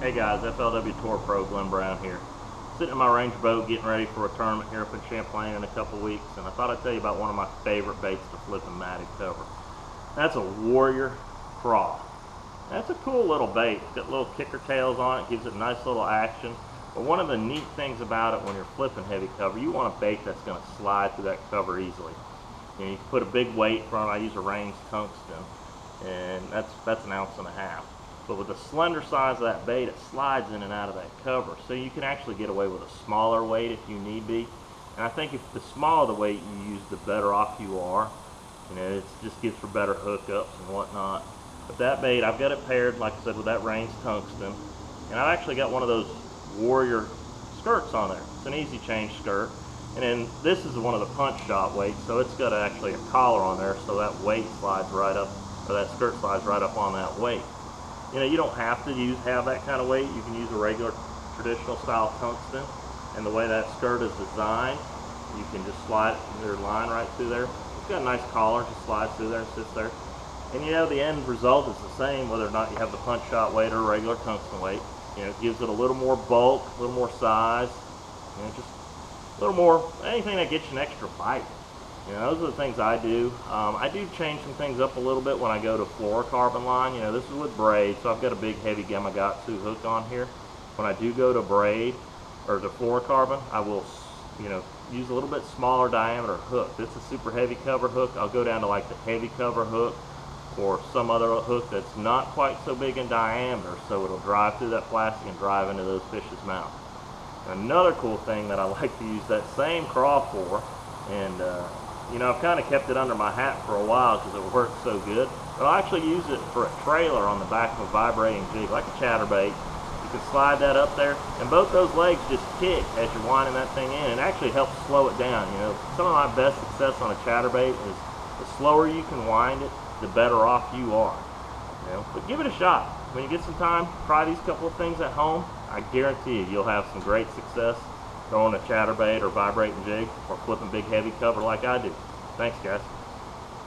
Hey guys, FLW Tour Pro Glenn Brown here. Sitting in my range boat getting ready for a tournament here up in Champlain in a couple weeks, and I thought I'd tell you about one of my favorite baits to flip and matted cover. That's a Warrior Craw. That's a cool little bait. It's got little kicker tails on it, gives it nice little action. But one of the neat things about it when you're flipping heavy cover, you want a bait that's going to slide through that cover easily. You can put a big weight from it. I use a range tungsten, and that's an ounce and a half. But with the slender size of that bait, it slides in and out of that cover. So you can actually get away with a smaller weight if you need be. And I think if the smaller the weight you use, the better off you are. You know, it just gives for better hookups and whatnot. But that bait, I've got it paired, like I said, with that range tungsten. And I've actually got one of those Warrior skirts on there. It's an easy change skirt. And then this is one of the punch shot weights, so it's got actually a collar on there, so that weight slides right up, or that skirt slides right up on that weight. You know, you don't have to have that kind of weight. You can use a regular traditional style tungsten, and the way that skirt is designed, you can just slide your line right through there. It's got a nice collar, just slides through there and sits there. And you know, the end result is the same whether or not you have the punch shot weight or a regular tungsten weight. You know, it gives it a little more bulk, a little more size, you know, just a little more, anything that gets you an extra bite. You know, those are the things I do. I do change some things up a little bit when I go to fluorocarbon line. You know, this is with braid, so I've got a big heavy Gamakatsu hook on here. When I do go to braid or to fluorocarbon, I will, you know, use a little bit smaller diameter hook. This is a super heavy cover hook. I'll go down to like the heavy cover hook or some other hook that's not quite so big in diameter, so it'll drive through that plastic and drive into those fish's mouth. Another cool thing that I like to use that same craw for, and you know, I've kind of kept it under my hat for a while because it works so good, but I'll actually use it for a trailer on the back of a vibrating jig, like a chatterbait. You can slide that up there, and both those legs just kick as you're winding that thing in, and it actually helps slow it down. You know, some of my best success on a chatterbait is the slower you can wind it, the better off you are. You know, but give it a shot. When you get some time, try these couple of things at home. I guarantee you, you'll have some great success throwing a chatterbait or vibrating jig or flipping big heavy cover like I do. Thanks, guys.